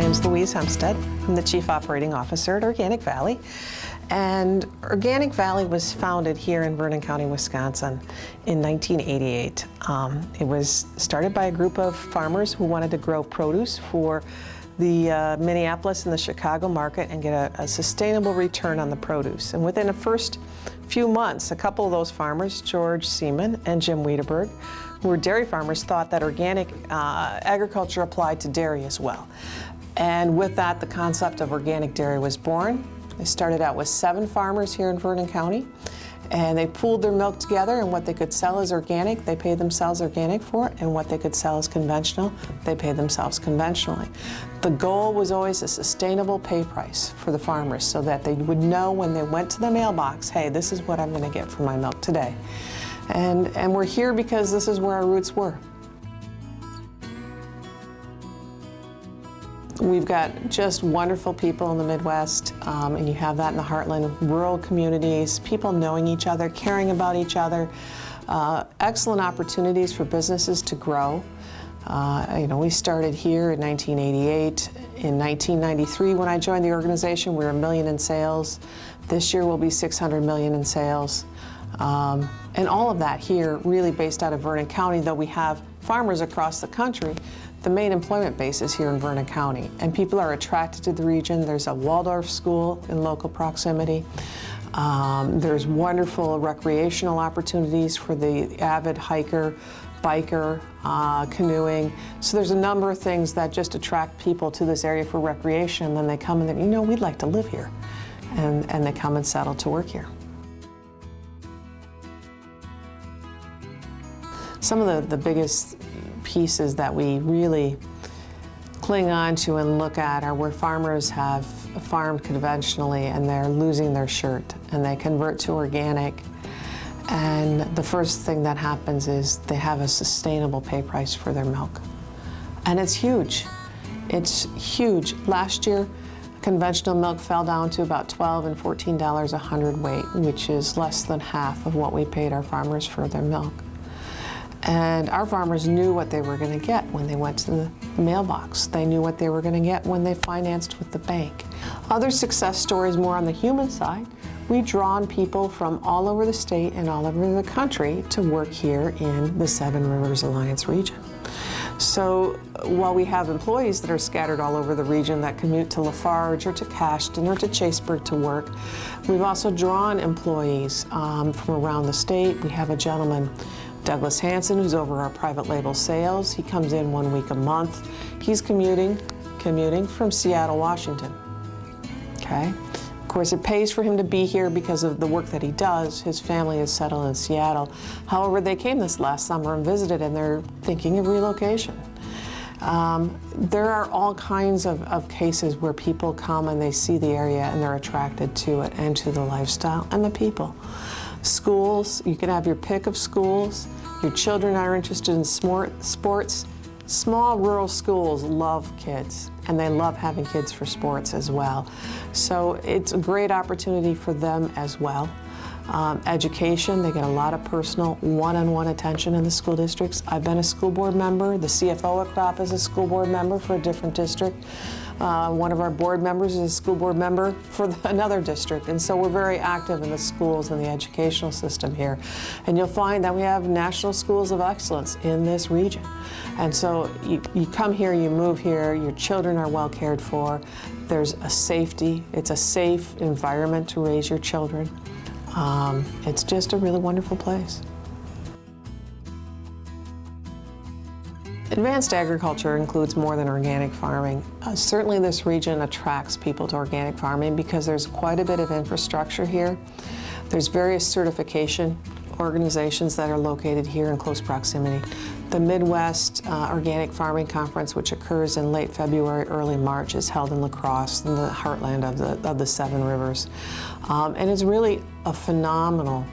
name's Louise Hemstead. I'm the Chief Operating Officer at Organic Valley. And Organic Valley was founded here in Vernon County, Wisconsin in 1988. It was started by a group of farmers who wanted to grow produce for the Minneapolis and the Chicago market and get a sustainable return on the produce. And within the first few months, a couple of those farmers, George Seaman and Jim Wiedeberg, who were dairy farmers, thought that organic agriculture applied to dairy as well. And with that, the concept of organic dairy was born. They started out with 7 farmers here in Vernon County, and they pooled their milk together, and what they could sell as organic, they paid themselves organic for it, and what they could sell as conventional, they paid themselves conventionally. The goal was always a sustainable pay price for the farmers so that they would know when they went to the mailbox, hey, this is what I'm going to get for my milk today. And we're here because this is where our roots were. We've got just wonderful people in the Midwest, and you have that in the heartland of rural communities, people knowing each other, caring about each other, excellent opportunities for businesses to grow. We started here in 1988. In 1993, when I joined the organization, we were $1 million in sales. This year we'll be $600 million in sales. And all of that here really based out of Vernon County, though we have farmers across the country. The main employment base is here in Vernon County, and people are attracted to the region. There's a Waldorf school in local proximity. There's wonderful recreational opportunities for the avid hiker, biker, canoeing. So there's a number of things that just attract people to this area for recreation, and then they come and they, we'd like to live here. And they come and settle to work here. Some of the biggest pieces that we really cling on to and look at are where farmers have farmed conventionally and they're losing their shirt and they convert to organic. And the first thing that happens is they have a sustainable pay price for their milk. And it's huge. It's huge. Last year, conventional milk fell down to about $12 and $14 a hundredweight, which is less than half of what we paid our farmers for their milk. And our farmers knew what they were going to get when they went to the mailbox. They knew what they were going to get when they financed with the bank. Other success stories more on the human side, we draw on people from all over the state and all over the country to work here in the 7Rivers Alliance region. So while we have employees that are scattered all over the region that commute to Lafarge or to Cashton or to Chaseburg to work, we've also drawn employees from around the state. We have a gentleman, Douglas Hanson, who's over our private label sales. He comes in 1 week a month. He's commuting from Seattle, Washington. Okay? Of course, it pays for him to be here because of the work that he does. His family is settled in Seattle. However, they came this last summer and visited, and they're thinking of relocation. There are all kinds of cases where people come and they see the area and they're attracted to it and to the lifestyle and the people. Schools, you can have your pick of schools. Your children are interested in sports. Small rural schools love kids, and they love having kids for sports as well. So it's a great opportunity for them as well. Education, they get a lot of personal one-on-one attention in the school districts. I've been a school board member. The CFO at CROP is a school board member for a different district. One of our board members is a school board member for another district. And so we're very active in the schools and the educational system here. And you'll find that we have national schools of excellence in this region. And so you come here, you move here, your children are well cared for. There's a safety. It's a safe environment to raise your children. It's just a really wonderful place. Advanced agriculture includes more than organic farming. Certainly this region attracts people to organic farming because there's quite a bit of infrastructure here. There's various certification organizations that are located here in close proximity. The Midwest Organic Farming Conference, which occurs in late February, early March, is held in La Crosse, in the heartland of the 7Rivers. And it's really a phenomenal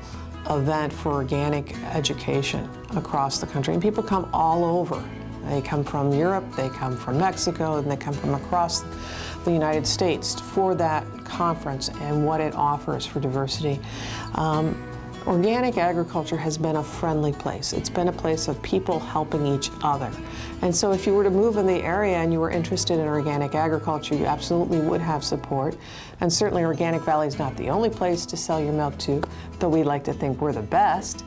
event for organic education across the country. And people come all over. They come from Europe, they come from Mexico, and they come from across the United States for that conference and what it offers for diversity. Organic agriculture has been a friendly place. It's been a place of people helping each other. And so if you were to move in the area and you were interested in organic agriculture, you absolutely would have support. And certainly Organic Valley is not the only place to sell your milk to, though we like to think we're the best.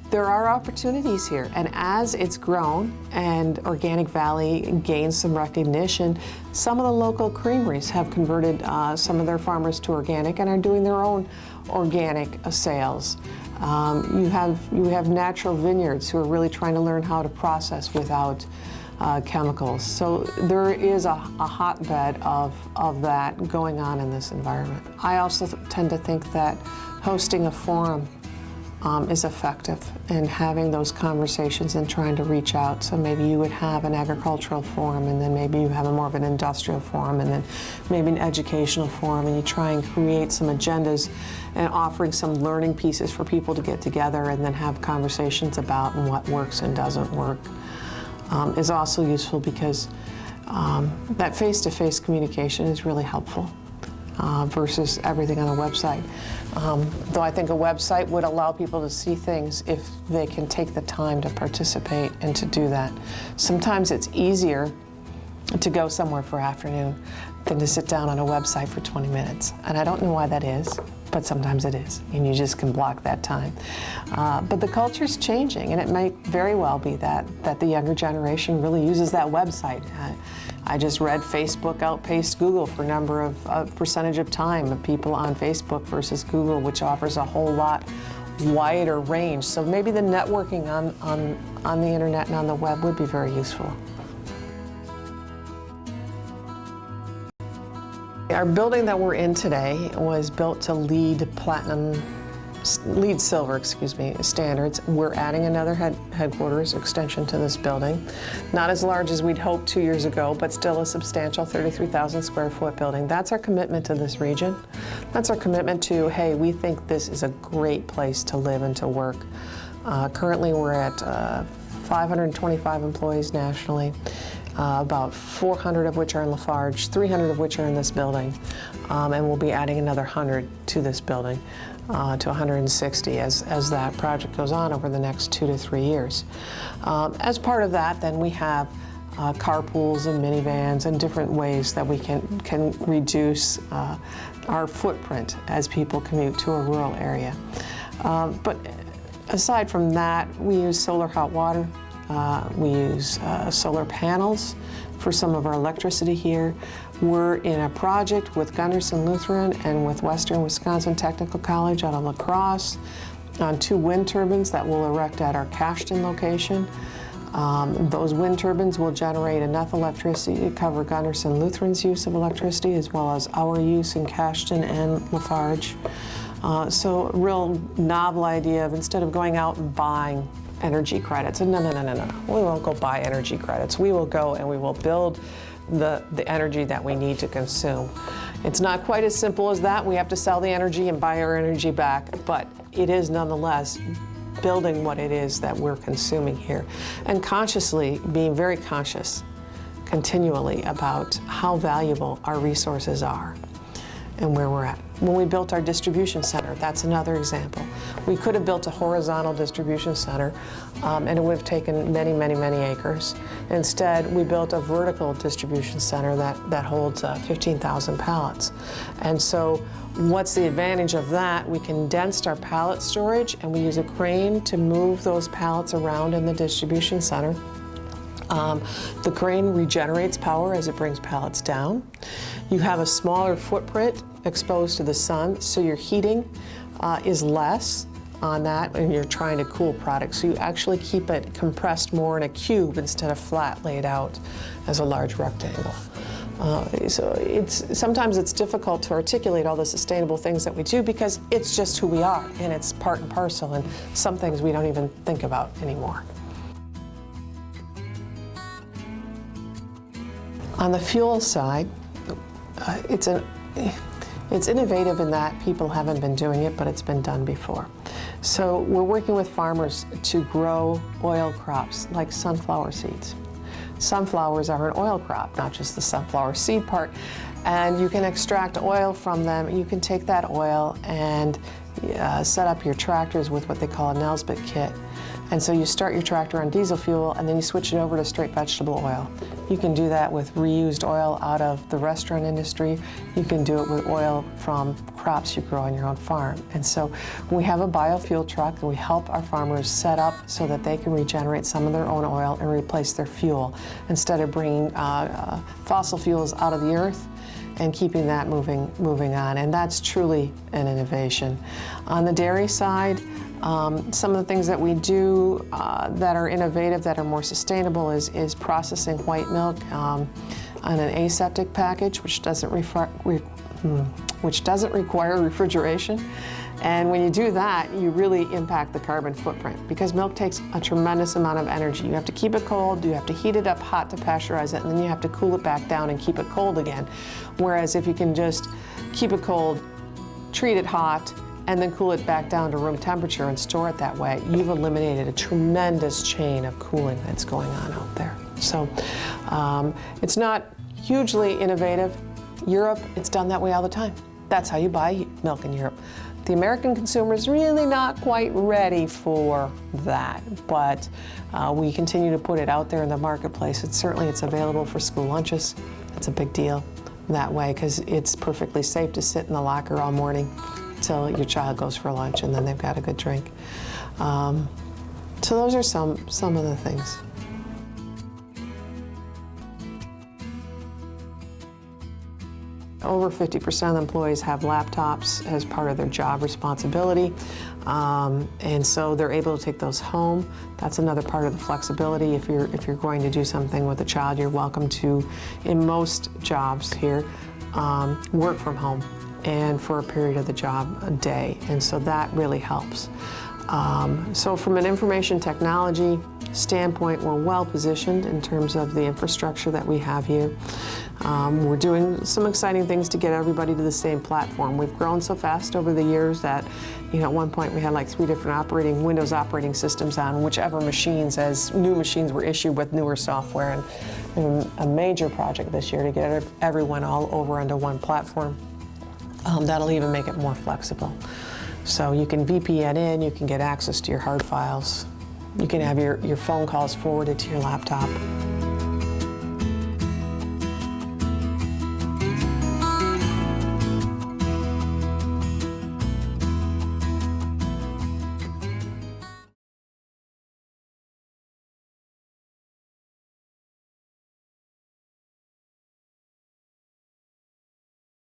There are opportunities here, and as it's grown and Organic Valley gains some recognition, some of the local creameries have converted some of their farmers to organic and are doing their own organic sales. You have natural vineyards who are really trying to learn how to process without chemicals. So there is a hotbed of that going on in this environment. I also tend to think that hosting a forum is effective in having those conversations and trying to reach out. So maybe you would have an agricultural forum, and then maybe you have a more of an industrial forum, and then maybe an educational forum, and you try and create some agendas and offering some learning pieces for people to get together and then have conversations about what works and doesn't work. Is also useful because that face-to-face communication is really helpful. Versus everything on a website. Though I think a website would allow people to see things if they can take the time to participate and to do that. Sometimes it's easier to go somewhere for afternoon than to sit down on a website for 20 minutes. And I don't know why that is, but sometimes it is, and you just can block that time. But the culture's changing, and it might very well be that the younger generation really uses that website. I just read Facebook outpaced Google for number of percentage of time of people on Facebook versus Google, which offers a whole lot wider range. So maybe the networking on the internet and on the web would be very useful. Our building that we're in today was built to LEED Silver standards. We're adding another headquarters extension to this building. Not as large as we'd hoped 2 years ago, but still a substantial 33,000 square foot building. That's our commitment to this region. That's our commitment to, hey, we think this is a great place to live and to work. Currently we're at 525 employees nationally. About 400 of which are in Lafarge, 300 of which are in this building, and we'll be adding another 100 to this building, to 160 as that project goes on over the next 2 to 3 years. As part of that, then we have carpools and minivans and different ways that we can reduce our footprint as people commute to a rural area. But aside from that, we use solar hot water. We use solar panels for some of our electricity here. We're in a project with Gunderson Lutheran and with Western Wisconsin Technical College out of La Crosse on 2 wind turbines that we'll erect at our Cashton location. Those wind turbines will generate enough electricity to cover Gunderson Lutheran's use of electricity as well as our use in Cashton and Lafarge. So a real novel idea of instead of going out and buying energy credits. And no. We won't go buy energy credits. We will go and we will build the energy that we need to consume. It's not quite as simple as that. We have to sell the energy and buy our energy back, but it is nonetheless building what it is that we're consuming here. And consciously, being very conscious continually about how valuable our resources are and where we're at. When we built our distribution center, that's another example. We could have built a horizontal distribution center and it would have taken many acres. Instead, we built a vertical distribution center that holds 15,000 pallets. And so what's the advantage of that? We condensed our pallet storage and we use a crane to move those pallets around in the distribution center. The crane regenerates power as it brings pallets down. You have a smaller footprint exposed to the sun, so your heating is less on that when you're trying to cool products. So you actually keep it compressed more in a cube instead of flat laid out as a large rectangle. So sometimes it's difficult to articulate all the sustainable things that we do because it's just who we are and it's part and parcel, and some things we don't even think about anymore. On the fuel side, it's innovative in that people haven't been doing it, but it's been done before. So we're working with farmers to grow oil crops like sunflower seeds. Sunflowers are an oil crop, not just the sunflower seed part, and you can extract oil from them. You can take that oil and set up your tractors with what they call a Nelsbit kit. And so you start your tractor on diesel fuel and then you switch it over to straight vegetable oil. You can do that with reused oil out of the restaurant industry. You can do it with oil from crops you grow on your own farm. And so we have a biofuel truck and we help our farmers set up so that they can regenerate some of their own oil and replace their fuel instead of bringing fossil fuels out of the earth and keeping that moving on. And that's truly an innovation. On the dairy side, some of the things that we do that are innovative, that are more sustainable, is processing white milk on an aseptic package, which doesn't require refrigeration. And when you do that, you really impact the carbon footprint because milk takes a tremendous amount of energy. You have to keep it cold, you have to heat it up hot to pasteurize it, and then you have to cool it back down and keep it cold again. Whereas if you can just keep it cold, treat it hot, and then cool it back down to room temperature and store it that way, you've eliminated a tremendous chain of cooling that's going on out there. So it's not hugely innovative. Europe, it's done that way all the time. That's how you buy milk in Europe. The American consumer is really not quite ready for that, but we continue to put it out there in the marketplace. It's available for school lunches. It's a big deal that way because it's perfectly safe to sit in the locker all morning till your child goes for lunch and then they've got a good drink. So those are some of the things. Over 50% of the employees have laptops as part of their job responsibility, and so they're able to take those home. That's another part of the flexibility. If you're going to do something with a child, you're welcome to, in most jobs here, work from home and for a period of the job a day, and so that really helps. So from an information technology standpoint, we're well positioned in terms of the infrastructure that we have here. We're doing some exciting things to get everybody to the same platform. We've grown so fast over the years that, at one point we had like 3 different Windows operating systems on whichever machines as new machines were issued with newer software, and a major project this year to get everyone all over onto one platform. That'll even make it more flexible. So you can VPN in, you can get access to your hard files, you can have your phone calls forwarded to your laptop.